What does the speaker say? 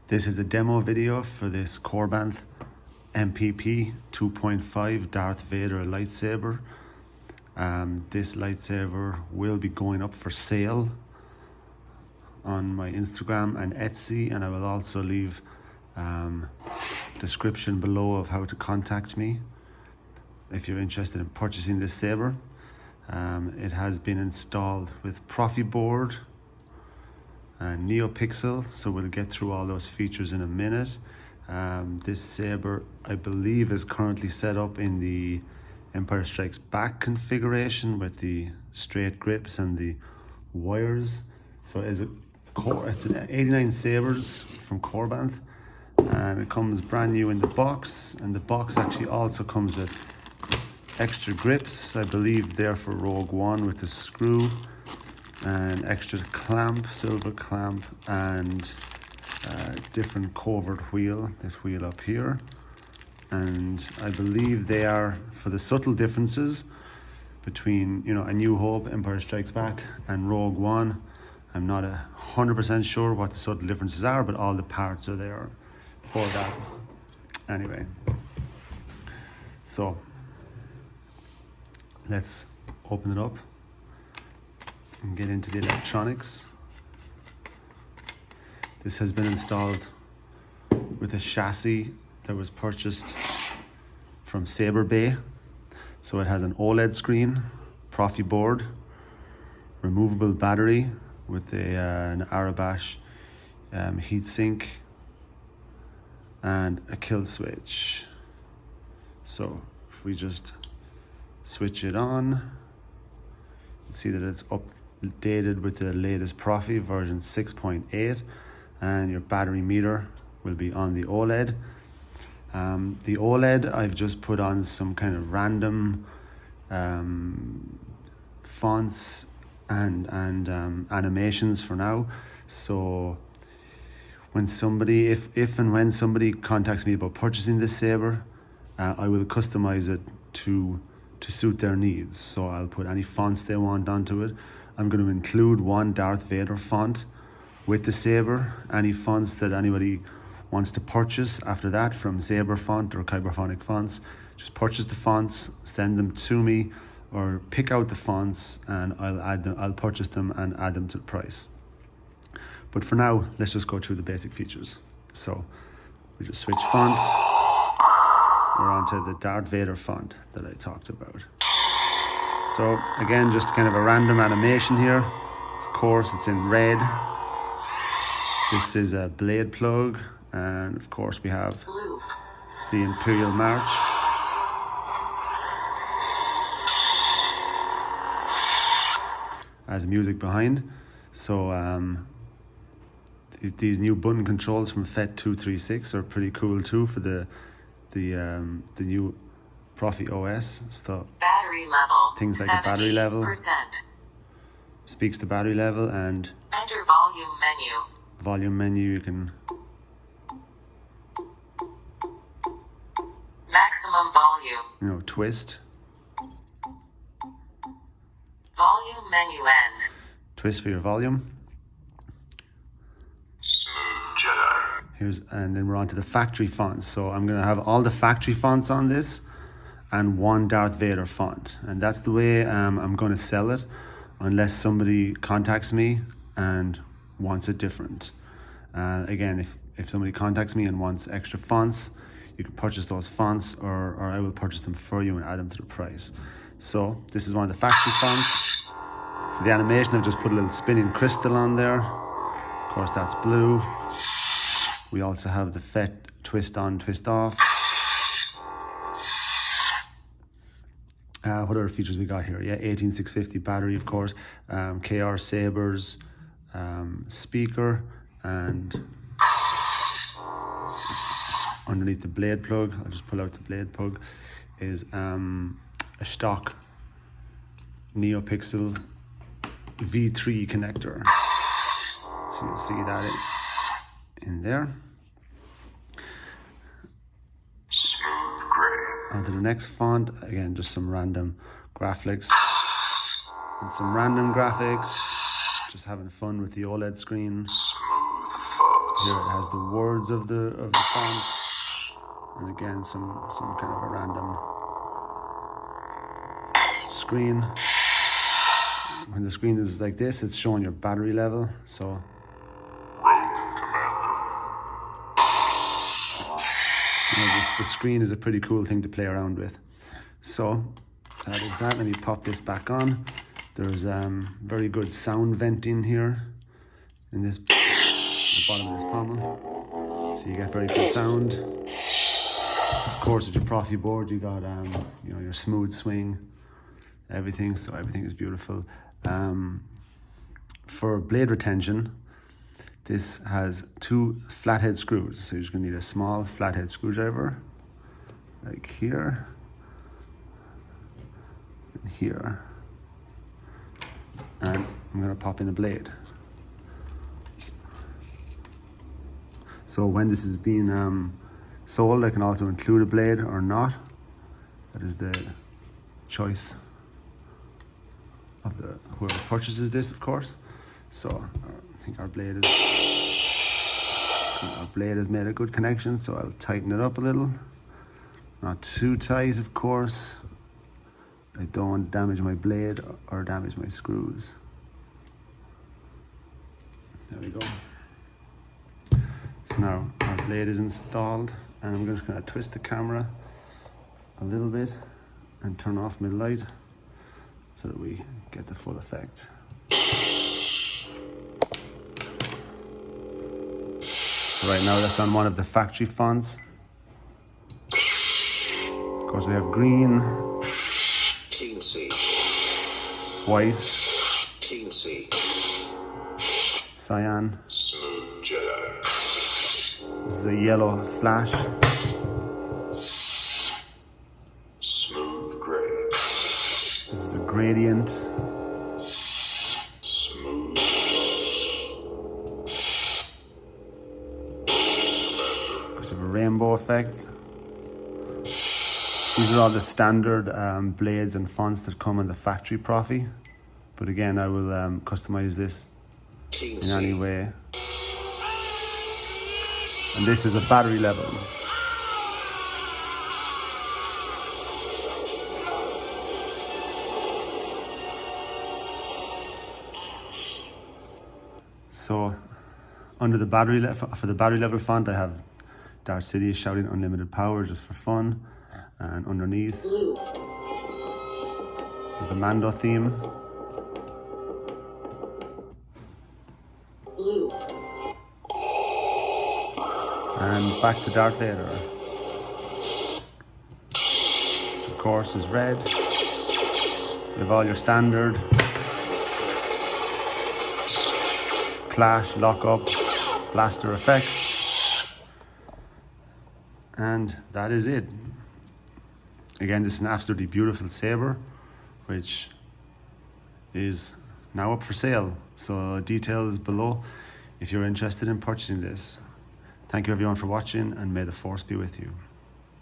This is a demo video for this Korbanth MPP 2.5 Darth Vader lightsaber. This lightsaber will be going up for sale on my Instagram and Etsy, and I will also leave description below of how to contact me if you're interested in purchasing this saber. It has been installed with ProffieBoard and NeoPixel, so we'll get through all those features in a minute. This saber, I believe, is currently set up in the Empire Strikes Back configuration with the straight grips and the wires. So it's an 89 sabers from Korbanth, and it comes brand new in the box, and the box actually also comes with extra grips. I believe they're for Rogue One with the screw, and extra clamp, silver clamp, and different covert wheel, this wheel up here. And I believe they are for the subtle differences between, you know, A New Hope, Empire Strikes Back, and Rogue One. I'm not 100% sure what the subtle differences are, but all the parts are there for that. Anyway, so let's open it up and get into the electronics. This has been installed with a chassis that was purchased from SaberBay. So it has an OLED screen, ProffieBoard, removable battery with an Aurebesh heatsink, and a kill switch. So if we just switch it on, you see that it's updated with the latest Proffie version 6.8, and your battery meter will be on the OLED. The OLED, I've just put on some kind of random fonts and animations for now. So when somebody, if and when somebody contacts me about purchasing this saber, I will customize it to suit their needs. So I'll put any fonts they want onto it. I'm going to include one Darth Vader font with the saber. Any fonts that anybody wants to purchase after that from Saber Font or Kyberphonic Fonts, just purchase the fonts, send them to me, or pick out the fonts and I'll add them. I'll purchase them and add them to the price. But for now, let's just go through the basic features. So we just switch fonts. We're onto the Darth Vader font that I talked about. So again, just kind of a random animation here. Of course, it's in red. This is a blade plug, and of course we have the Imperial March. As music behind. So these new button controls from FET 236 are pretty cool too for the new Proffie OS. So battery level, things like the battery level, speaks to battery level, and enter volume menu. Volume menu, you can maximum volume, you know, twist. Volume menu end. Twist for your volume. Smooth Jedi. And then we're on to the factory fonts. So I'm going to have all the factory fonts on this and one Darth Vader font. And that's the way I'm going to sell it, unless somebody contacts me and wants it different. Again, if somebody contacts me and wants extra fonts, you can purchase those fonts, or I will purchase them for you and add them to the price. So this is one of the factory fonts. For the animation, I've just put a little spinning crystal on there. Of course, that's blue. We also have the FET twist on, twist off. What other features we got here? Yeah, 18650 battery, of course. KR sabers, speaker, and underneath the blade plug, I'll just pull out the blade plug, is a Shtok Neopixel V2.2 connector. So you'll see that in there. Smooth gray. Onto the next font, again, just some random graphics and some random graphics. Just having fun with the OLED screen. Smooth fuzz. Here it has the words of the font, and again some kind of a random screen. When the screen is like this, it's showing your battery level. So the screen is a pretty cool thing to play around with. So that is that. Let me pop this back on. There's very good sound venting here in this, the bottom of this pommel, so you get very good sound. Of course, with your ProffieBoard, you got you know, your smooth swing, everything. So everything is beautiful. For blade retention, this has 2 flathead screws. So you're just gonna need a small flathead screwdriver, like here and here. And I'm gonna pop in a blade. So when this is being sold, I can also include a blade or not. That is the choice of whoever purchases this, of course. So I think our blade has made a good connection, so I'll tighten it up a little. Not too tight, of course. I don't want to damage my blade or damage my screws. There we go. So now our blade is installed, and I'm just going to twist the camera a little bit and turn off my light so that we get the full effect. So right now that's on one of the factory fonts. Of course we have green, white, cyan. Smooth Jedi. This is a yellow flash. Smooth gray. This is a gradient. Smooth. Because of a rainbow effect. These are all the standard blades and fonts that come in the factory Proffie. But again, I will customize this in any way. And this is a battery level. So under the battery for the battery level font, I have Darth City shouting unlimited power just for fun. And underneath is the Mando theme. Blue. And back to Darth Vader. Which of course is red. You have all your standard clash, lock up, blaster effects. And that is it. Again, this is an absolutely beautiful saber, which is now up for sale. So details below if you're interested in purchasing this. Thank you everyone for watching, and may the force be with you.